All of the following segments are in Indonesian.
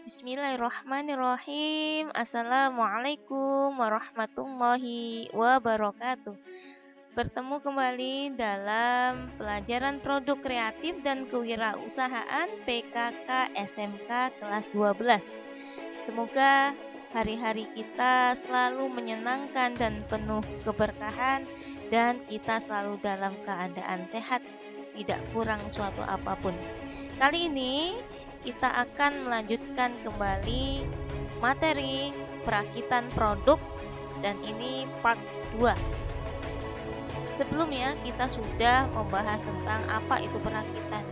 Bismillahirrahmanirrahim. Assalamualaikum warahmatullahi wabarakatuh. Bertemu kembali dalam pelajaran produk kreatif dan kewirausahaan PKK SMK kelas 12. Semoga hari-hari kita selalu menyenangkan dan penuh keberkahan, dan kita selalu dalam keadaan sehat, tidak kurang suatu apapun. Kali ini kita akan melanjutkan kembali materi perakitan produk, dan ini part 2. Sebelumnya kita sudah membahas tentang apa itu perakitan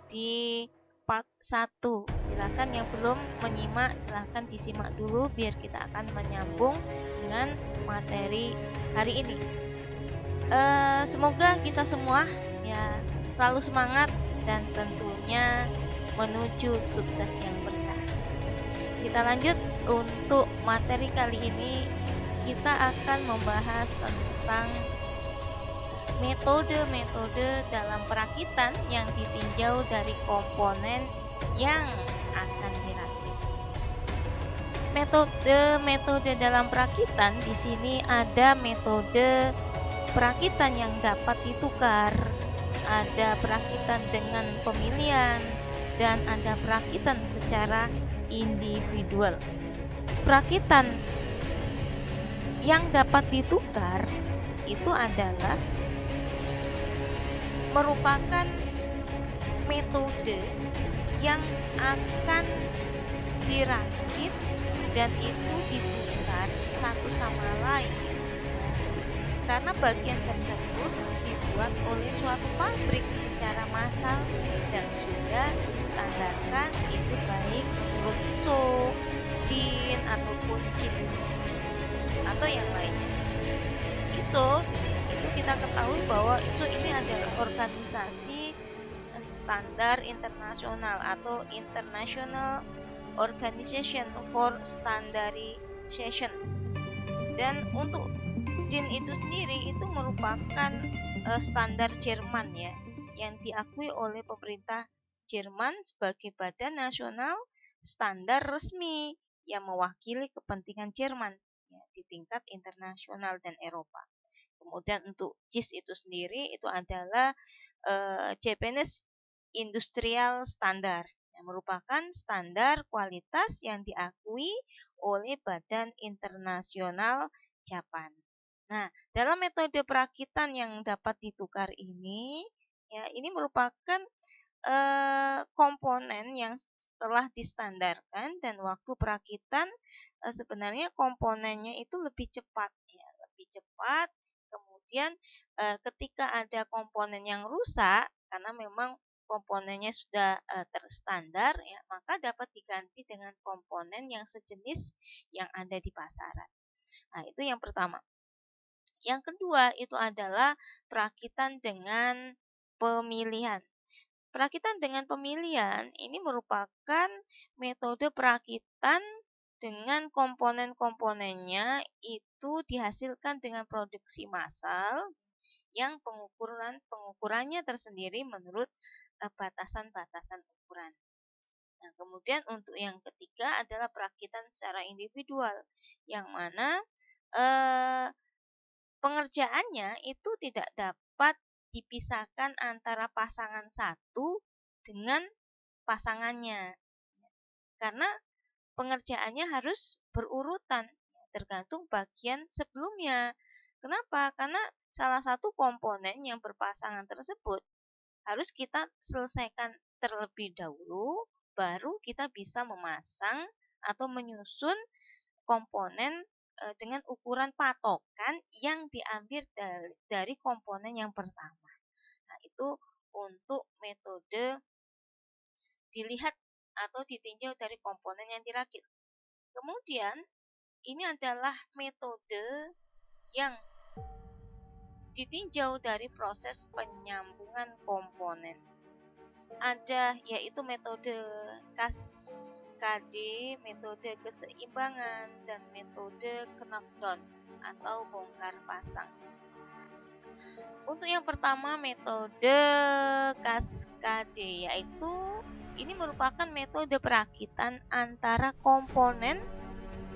di part 1. Silakan yang belum menyimak, silakan disimak dulu biar kita akan menyambung dengan materi hari ini. Semoga kita semua ya selalu semangat dan tentunya menuju sukses yang berkah. Kita lanjut untuk materi kali ini. Kita akan membahas tentang metode-metode dalam perakitan yang ditinjau dari komponen yang akan dirakit. Metode-metode dalam perakitan di sini ada metode perakitan yang dapat ditukar, ada perakitan dengan pemilihan, dan ada perakitan secara individual. Perakitan yang dapat ditukar itu adalah merupakan metode yang akan dirakit dan itu ditukar satu sama lain, karena bagian tersebut dibuat oleh suatu pabrik secara massal dan sudah distandarkan, itu baik menurut ISO, DIN ataupun CIS atau yang lainnya. ISO itu kita ketahui bahwa ISO ini adalah organisasi standar internasional atau International Organization for Standardization. Dan untuk DIN itu sendiri itu merupakan standar Jerman ya, yang diakui oleh pemerintah Jerman sebagai badan nasional standar resmi yang mewakili kepentingan Jerman ya, di tingkat internasional dan Eropa. Kemudian untuk JIS itu sendiri itu adalah Japanese Industrial Standard, yang merupakan standar kualitas yang diakui oleh Badan Internasional Jepang. Nah, dalam metode perakitan yang dapat ditukar ini, ya ini merupakan komponen yang telah distandarkan, dan waktu perakitan sebenarnya komponennya itu lebih cepat, ya lebih cepat. Kemudian ketika ada komponen yang rusak, karena memang komponennya sudah terstandar, ya maka dapat diganti dengan komponen yang sejenis yang ada di pasaran. Nah, itu yang pertama. Yang kedua itu adalah perakitan dengan pemilihan. Perakitan dengan pemilihan ini merupakan metode perakitan dengan komponen-komponennya itu dihasilkan dengan produksi massal yang pengukurannya tersendiri menurut batasan-batasan ukuran. Nah, kemudian untuk yang ketiga adalah perakitan secara individual, yang mana pengerjaannya itu tidak dapat dipisahkan antara pasangan satu dengan pasangannya, karena pengerjaannya harus berurutan tergantung bagian sebelumnya. Kenapa? Karena salah satu komponen yang berpasangan tersebut harus kita selesaikan terlebih dahulu, baru kita bisa memasang atau menyusun komponen dengan ukuran patokan yang diambil dari komponen yang pertama. Nah, itu untuk metode dilihat atau ditinjau dari komponen yang dirakit. Kemudian, ini adalah metode yang ditinjau dari proses penyambungan komponen. Ada yaitu metode kaskade, metode keseimbangan, dan metode knockdown atau bongkar pasang. Untuk yang pertama metode kaskade, yaitu ini merupakan metode perakitan antara komponen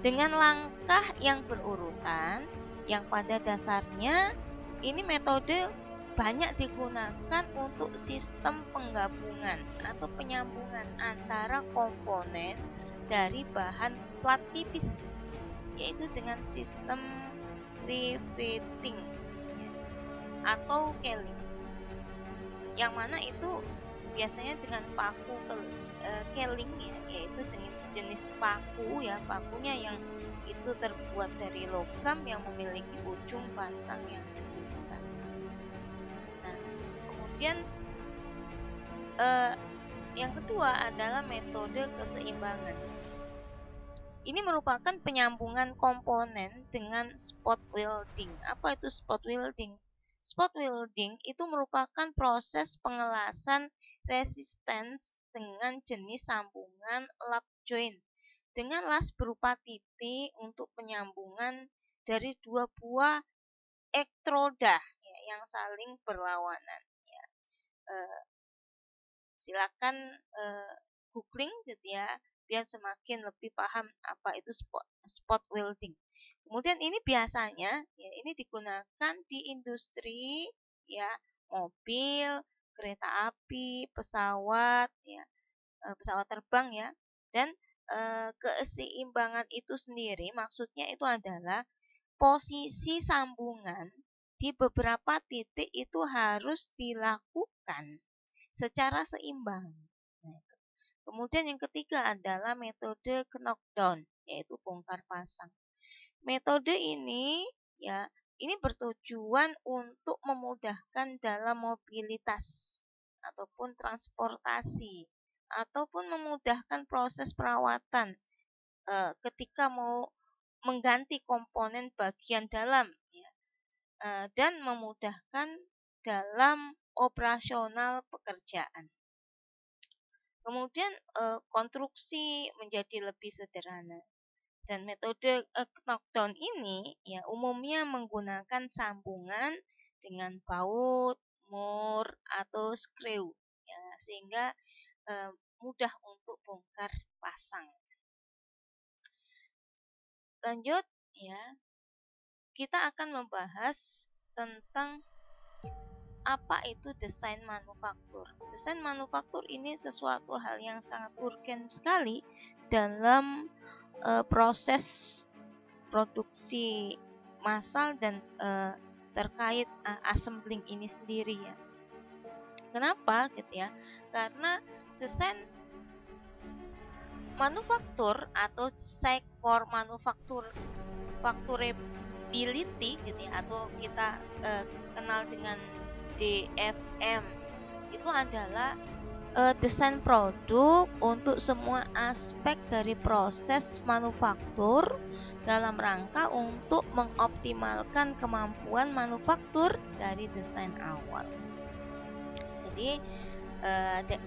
dengan langkah yang berurutan, yang pada dasarnya ini metode banyak digunakan untuk sistem penggabungan atau penyambungan antara komponen dari bahan plat tipis, yaitu dengan sistem riveting ya, atau keling, yang mana itu biasanya dengan paku keling ya, yaitu jenis paku ya, pakunya yang itu terbuat dari logam yang memiliki ujung batang yang cukup besar. Nah, kemudian yang kedua adalah metode keseimbangan. Ini merupakan penyambungan komponen dengan spot welding. Apa itu spot welding? Spot welding itu merupakan proses pengelasan resistance dengan jenis sambungan lap joint dengan las berupa titik untuk penyambungan dari dua buah elektroda ya, yang saling berlawanan. Ya. Silakan googling gitu ya, biar semakin lebih paham apa itu spot welding. Kemudian ini biasanya ya ini digunakan di industri ya, mobil, kereta api, pesawat ya, pesawat terbang ya. Dan keseimbangan itu sendiri maksudnya itu adalah posisi sambungan di beberapa titik itu harus dilakukan secara seimbang. Nah, kemudian yang ketiga adalah metode knockdown, yaitu bongkar pasang. Metode ini ya, ini bertujuan untuk memudahkan dalam mobilitas ataupun transportasi ataupun memudahkan proses perawatan ketika mau mengganti komponen bagian dalam ya, dan memudahkan dalam operasional pekerjaan. Kemudian konstruksi menjadi lebih sederhana. Dan metode knockdown ini ya umumnya menggunakan sambungan dengan baut, mur atau screw ya, sehingga mudah untuk bongkar pasang. Lanjut ya, kita akan membahas tentang apa itu desain manufaktur. Desain manufaktur ini sesuatu hal yang sangat urgen sekali dalam proses produksi massal dan terkait assembling ini sendiri ya. Kenapa gitu ya? Karena desain manufaktur atau check for manufacturability gitu ya, atau kita kenal dengan DFM, itu adalah desain produk untuk semua aspek dari proses manufaktur dalam rangka untuk mengoptimalkan kemampuan manufaktur dari desain awal. Jadi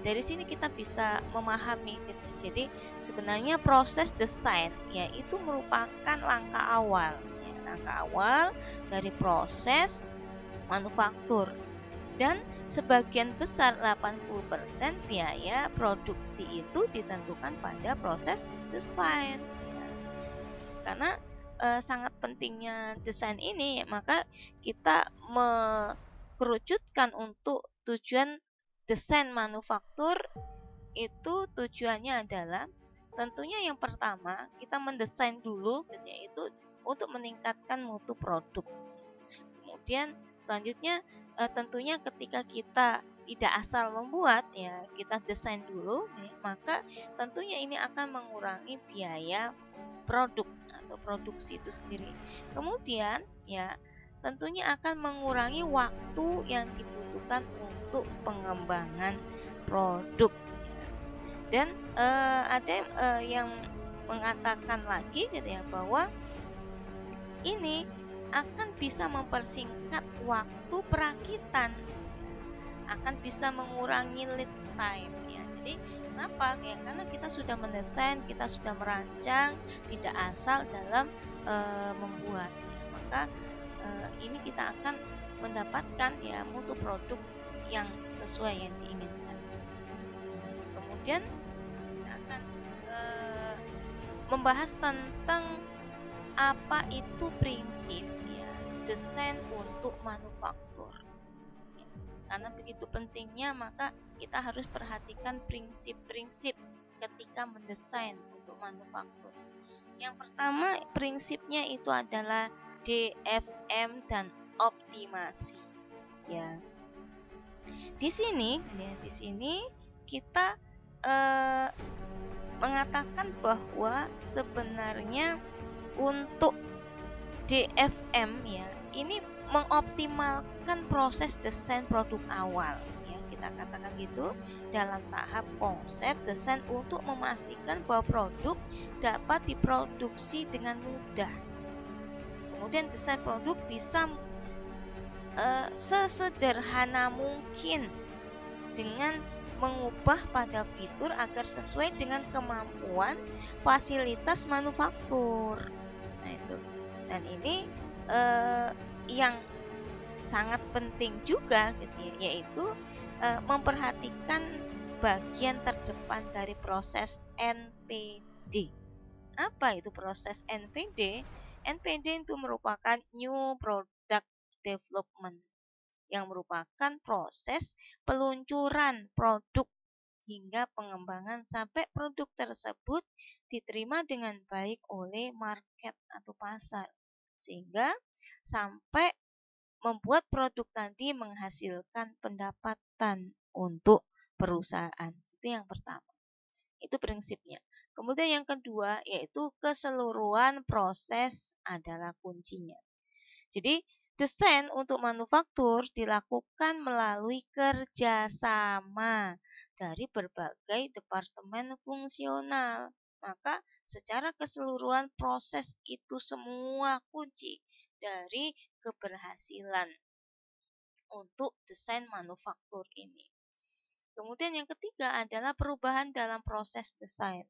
dari sini kita bisa memahami gitu. Jadi sebenarnya proses desain yaitu merupakan langkah awal ya, langkah awal dari proses manufaktur, dan sebagian besar 80% biaya produksi itu ditentukan pada proses desain ya. Karena sangat pentingnya desain ini, maka kita mengerucutkan untuk tujuan desain manufaktur itu tujuannya adalah tentunya yang pertama kita mendesain dulu yaitu untuk meningkatkan mutu produk. Kemudian selanjutnya tentunya ketika kita tidak asal membuat ya, kita desain dulu ya, maka tentunya ini akan mengurangi biaya produk atau produksi itu sendiri. Kemudian ya tentunya akan mengurangi waktu yang dibutuhkan untuk pengembangan produk ya. Dan ada yang mengatakan lagi gitu ya, bahwa ini akan bisa mempersingkat waktu perakitan, akan bisa mengurangi lead time ya. Jadi kenapa ya, karena kita sudah mendesain, kita sudah merancang, tidak asal dalam membuat ya. Maka ini kita akan mendapatkan ya mutu produk yang sesuai yang diinginkan. Kemudian Kemudian kita akan membahas tentang apa itu prinsip ya desain untuk manufaktur. Karena begitu pentingnya, maka kita harus perhatikan prinsip-prinsip ketika mendesain untuk manufaktur. Yang pertama, prinsipnya itu adalah DFM dan optimasi. Ya. Di sini kita mengatakan bahwa sebenarnya untuk DFM ya, ini mengoptimalkan proses desain produk awal ya, kita katakan gitu, dalam tahap konsep desain untuk memastikan bahwa produk dapat diproduksi dengan mudah. Kemudian desain produk bisa sesederhana mungkin dengan mengubah pada fitur agar sesuai dengan kemampuan fasilitas manufaktur. Nah itu, dan ini yang sangat penting juga gitu ya, yaitu memperhatikan bagian terdepan dari proses NPD. Apa itu proses NPD? NPD itu merupakan New Product Development, yang merupakan proses peluncuran produk hingga pengembangan sampai produk tersebut diterima dengan baik oleh market atau pasar, sehingga sampai membuat produk tadi menghasilkan pendapatan untuk perusahaan. Itu yang pertama. Itu prinsipnya. Kemudian yang kedua yaitu keseluruhan proses adalah kuncinya. Jadi desain untuk manufaktur dilakukan melalui kerjasama dari berbagai departemen fungsional. Maka secara keseluruhan proses itu semua kunci dari keberhasilan untuk desain manufaktur ini. Kemudian yang ketiga adalah perubahan dalam proses desain.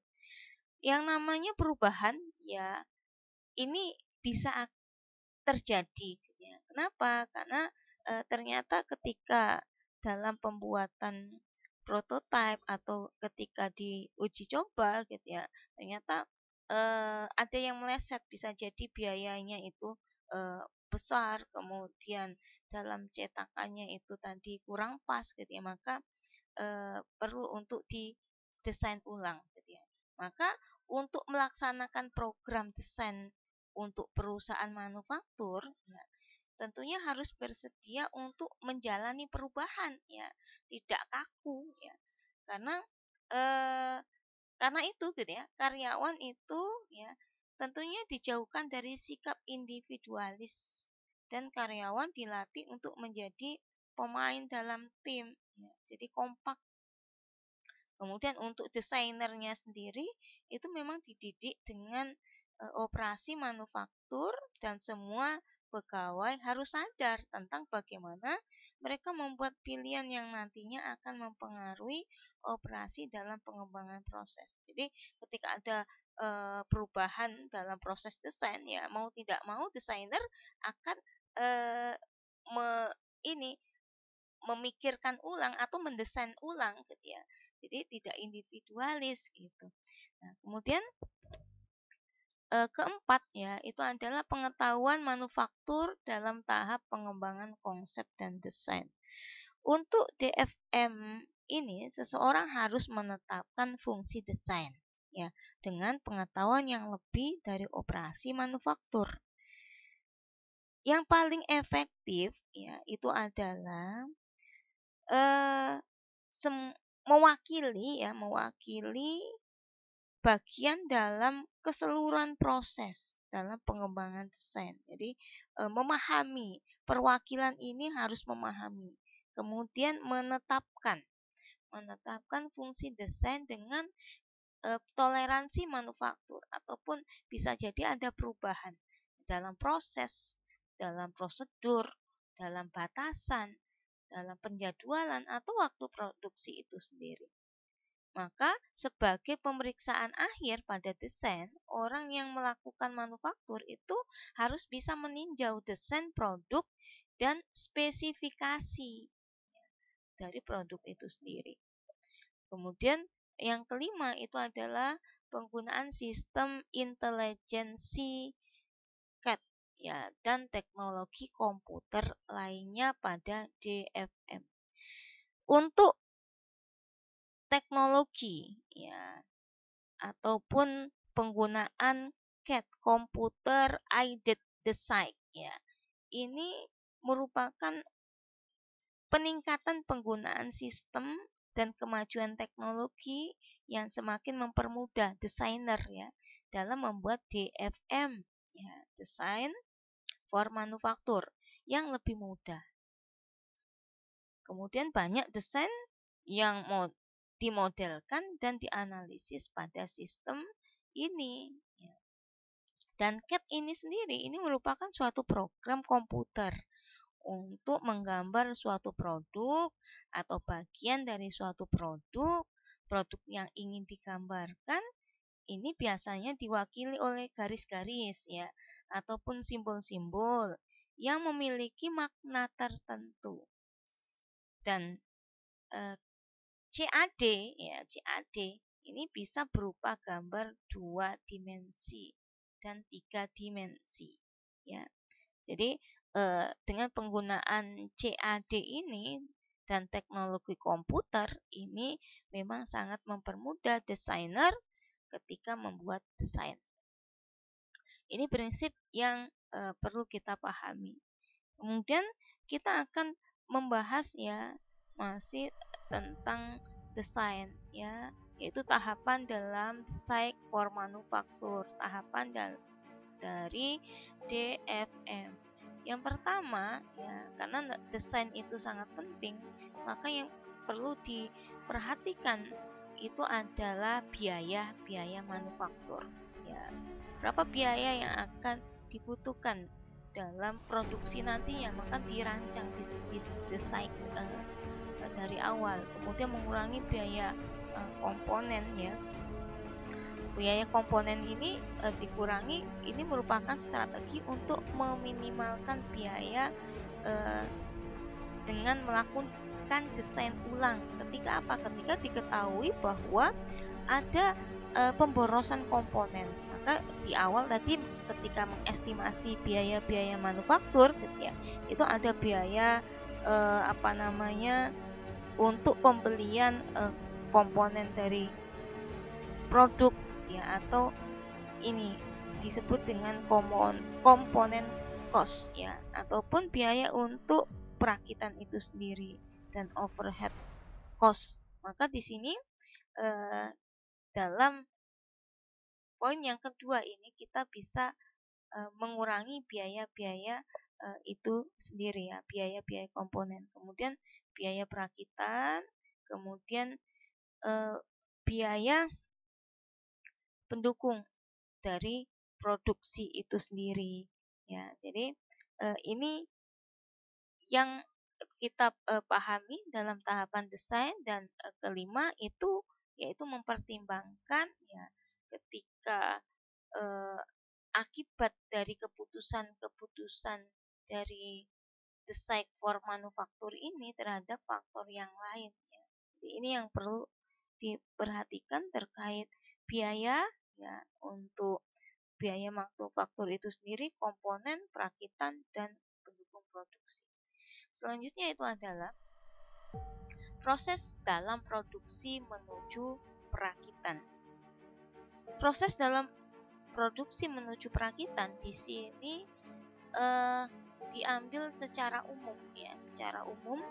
Yang namanya perubahan ya ini bisa terjadi ya. Kenapa? Karena ternyata ketika dalam pembuatan prototipe atau ketika diuji coba gitu ya, ternyata ada yang meleset, bisa jadi biayanya itu besar, kemudian dalam cetakannya itu tadi kurang pas gitu ya, maka perlu untuk didesain ulang gitu ya. Maka untuk melaksanakan program desain untuk perusahaan manufaktur ya, tentunya harus bersedia untuk menjalani perubahan ya, tidak kaku ya. Karena itu gitu ya, karyawan itu ya tentunya dijauhkan dari sikap individualis dan karyawan dilatih untuk menjadi pemain dalam tim ya, jadi kompak. Kemudian untuk desainernya sendiri itu memang dididik dengan operasi manufaktur, dan semua pegawai harus sadar tentang bagaimana mereka membuat pilihan yang nantinya akan mempengaruhi operasi dalam pengembangan proses. Jadi ketika ada perubahan dalam proses desain ya, mau tidak mau desainer akan ini memikirkan ulang atau mendesain ulang gitu ya. Jadi tidak individualis gitu. Nah, kemudian keempat ya, itu adalah pengetahuan manufaktur dalam tahap pengembangan konsep dan desain. Untuk DFM ini seseorang harus menetapkan fungsi desain ya, dengan pengetahuan yang lebih dari operasi manufaktur. Yang paling efektif ya itu adalah mewakili bagian dalam keseluruhan proses dalam pengembangan desain. Jadi memahami, perwakilan ini harus memahami, kemudian menetapkan fungsi desain dengan toleransi manufaktur, ataupun bisa jadi ada perubahan dalam proses, dalam prosedur, dalam batasan, dalam penjadwalan atau waktu produksi itu sendiri. Maka sebagai pemeriksaan akhir pada desain, orang yang melakukan manufaktur itu harus bisa meninjau desain produk dan spesifikasi dari produk itu sendiri. Kemudian Yang kelima itu adalah penggunaan sistem intelijensi CAD ya dan teknologi komputer lainnya pada DFM. Untuk teknologi ya ataupun penggunaan CAD komputer aided design ya. Ini merupakan peningkatan penggunaan sistem dan kemajuan teknologi yang semakin mempermudah desainer ya dalam membuat DFM ya, design for manufaktur yang lebih mudah. Kemudian banyak desain yang dimodelkan dan dianalisis pada sistem ini. Dan CAD ini sendiri ini merupakan suatu program komputer untuk menggambar suatu produk atau bagian dari suatu produk yang ingin digambarkan. Ini biasanya diwakili oleh garis-garis ya ataupun simbol-simbol yang memiliki makna tertentu. Dan CAD ya, CAD ini bisa berupa gambar 2 dimensi dan 3 dimensi ya. Jadi dengan penggunaan CAD ini dan teknologi komputer ini memang sangat mempermudah desainer ketika membuat desain. Ini prinsip yang perlu kita pahami. Kemudian kita akan membahas ya masih tentang desain ya, yaitu tahapan dalam desain for manufaktur, tahapan dari DFM. Yang pertama ya, karena desain itu sangat penting, maka yang perlu diperhatikan itu adalah biaya manufaktur ya. Berapa biaya yang akan dibutuhkan dalam produksi nantinya, maka dirancang desain dari awal, kemudian mengurangi biaya komponen ya. Biaya komponen ini dikurangi, ini merupakan strategi untuk meminimalkan biaya dengan melakukan desain ulang. Ketika apa? Ketika diketahui bahwa ada pemborosan komponen, maka di awal tadi ketika mengestimasi biaya manufaktur ya, itu ada biaya untuk pembelian komponen dari produk ya, atau ini disebut dengan komponen cost ya, ataupun biaya untuk perakitan itu sendiri dan overhead cost. Maka di sini dalam poin yang kedua ini kita bisa mengurangi biaya-biaya itu sendiri ya, biaya komponen, kemudian biaya perakitan, kemudian biaya pendukung dari produksi itu sendiri ya. Jadi ini yang kita pahami dalam tahapan desain. Dan kelima itu yaitu mempertimbangkan ya ketika akibat dari keputusan dari desain for manufaktur ini terhadap faktor yang lain ya. Jadi ini yang perlu diperhatikan terkait biaya ya, untuk biaya manufaktur itu sendiri, komponen, perakitan, dan pendukung produksi. Selanjutnya itu adalah proses dalam produksi menuju perakitan. Proses dalam produksi menuju perakitan di sini diambil secara umum ya, secara umum,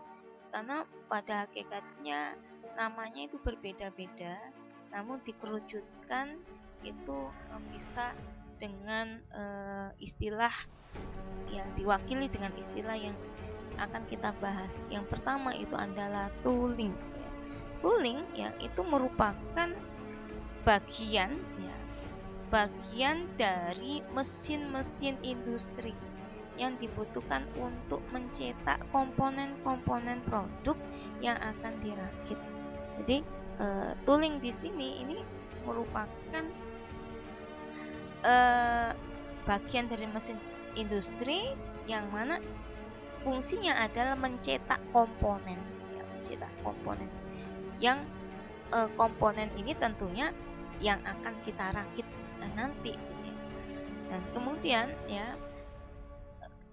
karena pada hakikatnya namanya itu berbeda-beda, namun dikerucutkan itu bisa dengan istilah yang diwakili dengan istilah yang akan kita bahas. Yang pertama itu adalah tooling. Tooling ya itu merupakan bagian dari mesin-mesin industri yang dibutuhkan untuk mencetak komponen-komponen produk yang akan dirakit. Jadi tooling di sini ini merupakan bagian dari mesin industri yang mana fungsinya adalah mencetak komponen ya, mencetak komponen yang komponen ini tentunya yang akan kita rakit nanti gitu ya. Dan kemudian ya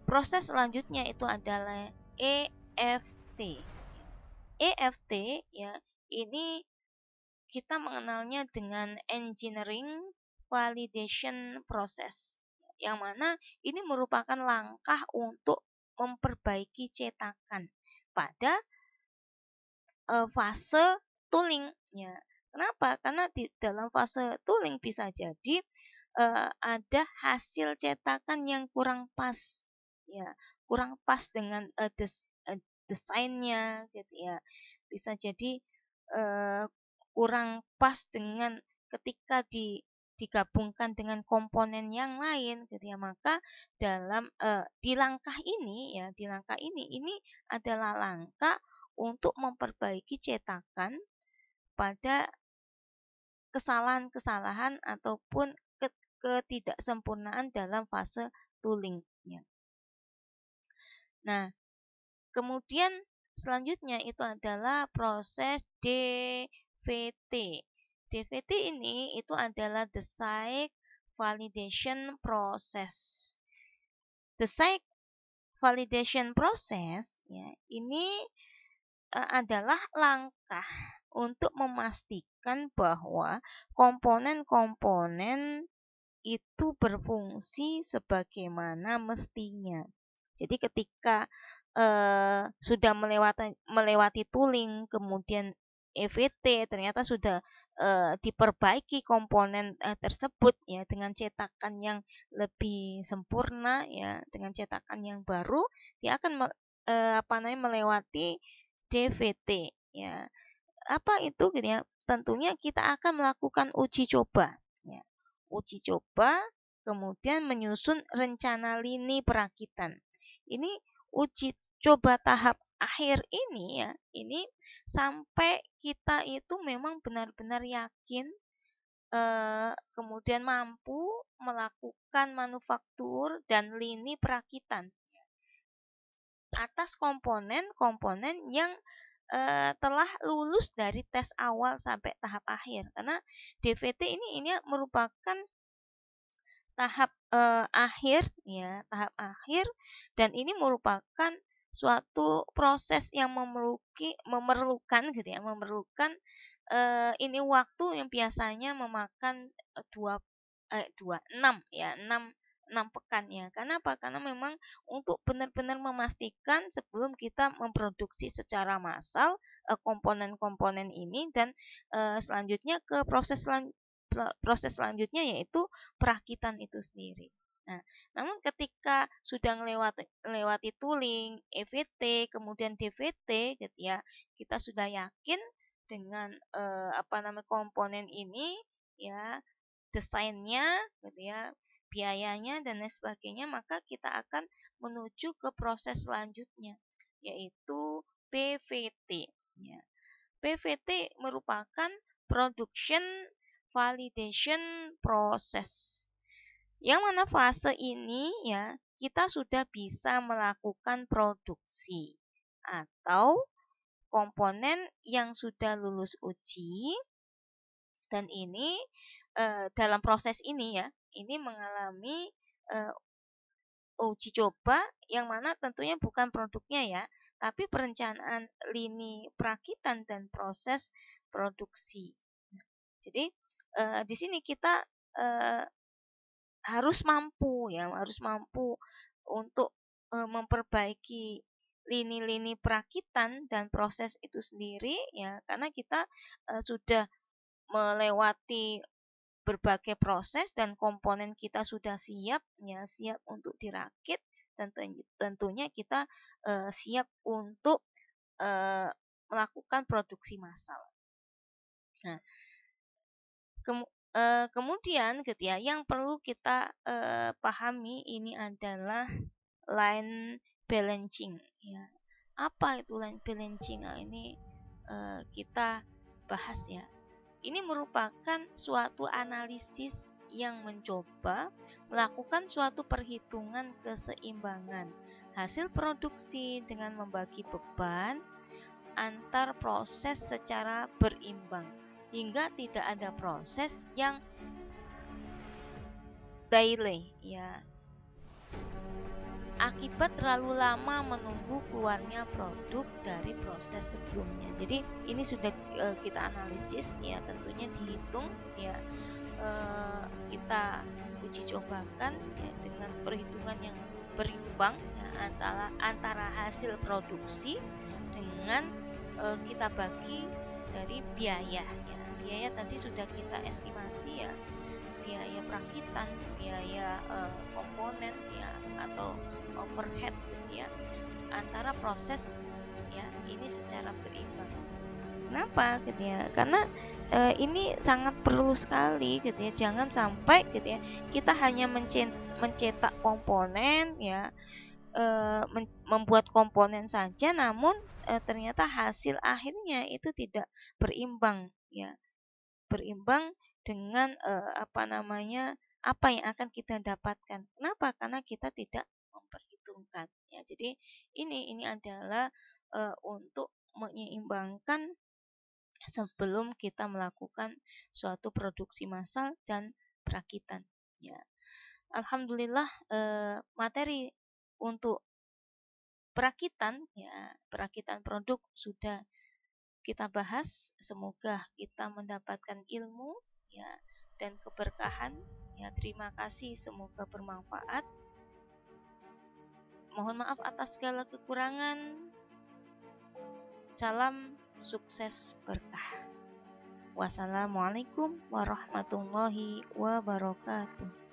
proses selanjutnya itu adalah EFT. EFT ya, ini kita mengenalnya dengan Engineering Validation Process, yang mana ini merupakan langkah untuk memperbaiki cetakan pada fase tooling ya. Kenapa? Karena di dalam fase tooling bisa jadi ada hasil cetakan yang kurang pas ya, kurang pas dengan desainnya gitu ya. Bisa jadi kurang pas dengan ketika digabungkan dengan komponen yang lain gitu ya. Maka dalam di langkah ini ya, di langkah ini adalah langkah untuk memperbaiki cetakan pada kesalahan-kesalahan ataupun ketidaksempurnaan dalam fase toolingnya. Nah, kemudian selanjutnya itu adalah proses DVT. DVT ini itu adalah Design Validation Process. Design Validation Process ya, ini adalah langkah untuk memastikan bahwa komponen-komponen itu berfungsi sebagaimana mestinya. Jadi ketika sudah melewati tooling, kemudian EVT ternyata sudah diperbaiki komponen tersebut ya dengan cetakan yang lebih sempurna ya, dengan cetakan yang baru, dia akan melewati DVT ya. Apa itu gitu ya? Tentunya kita akan melakukan uji coba ya. Uji coba, kemudian menyusun rencana lini perakitan. Ini uji coba tahap akhir ini ya, ini sampai kita itu memang benar-benar yakin kemudian mampu melakukan manufaktur dan lini perakitan atas komponen-komponen yang telah lulus dari tes awal sampai tahap akhir. Karena DVT ini merupakan tahap akhir ya, tahap akhir, dan ini merupakan suatu proses yang memerlukan gitu ya, memerlukan ini waktu yang biasanya memakan 6 pekan ya. Karena apa? Karena memang untuk benar-benar memastikan sebelum kita memproduksi secara massal komponen-komponen ini, dan selanjutnya ke proses selanjutnya yaitu perakitan itu sendiri. Nah, namun ketika sudah melewati tooling, EVT, kemudian DVT gitu ya, kita sudah yakin dengan komponen ini ya, desainnya gitu ya, biayanya dan lain sebagainya, maka kita akan menuju ke proses selanjutnya yaitu PVT ya. PVT merupakan Production Validation Process, yang mana fase ini ya kita sudah bisa melakukan produksi atau komponen yang sudah lulus uji, dan ini dalam proses ini ya, ini mengalami uji coba yang mana tentunya bukan produknya ya, tapi perencanaan lini perakitan dan proses produksi. Jadi di sini kita harus mampu untuk memperbaiki lini-lini perakitan dan proses itu sendiri ya, karena kita sudah melewati berbagai proses dan komponen kita sudah siap ya, siap untuk dirakit, dan tentunya kita siap untuk melakukan produksi massal. Nah, kemudian gitu ya, yang perlu kita pahami ini adalah line balancing ya. Apa itu line balancing? Nah, ini kita bahas ya. Ini merupakan suatu analisis yang mencoba melakukan suatu perhitungan keseimbangan hasil produksi dengan membagi beban antar proses secara berimbang. hingga tidak ada proses yang delay ya, akibat terlalu lama menunggu keluarnya produk dari proses sebelumnya. Jadi ini sudah kita analisis ya, tentunya dihitung ya, kita uji cobakan ya, dengan perhitungan yang berimbang ya, antara hasil produksi dengan kita bagi dari biaya ya. Biaya tadi sudah kita estimasi ya, biaya perakitan, biaya komponen ya, atau overhead gitu ya, antara proses ya, ini secara berimbang. Kenapa gitu ya? Karena ini sangat perlu sekali gitu ya. Jangan sampai gitu ya, kita hanya mencetak komponen ya, membuat komponen saja, namun ternyata hasil akhirnya itu tidak berimbang ya, berimbang dengan apa yang akan kita dapatkan. Kenapa? Karena kita tidak memperhitungkan ya. Jadi ini adalah untuk menyeimbangkan sebelum kita melakukan suatu produksi massal dan perakitan ya. Alhamdulillah, materi untuk perakitan ya, perakitan produk sudah kita bahas. Semoga kita mendapatkan ilmu ya dan keberkahan ya. Terima kasih, semoga bermanfaat. Mohon maaf atas segala kekurangan. Salam sukses berkah. Wassalamualaikum warahmatullahi wabarakatuh.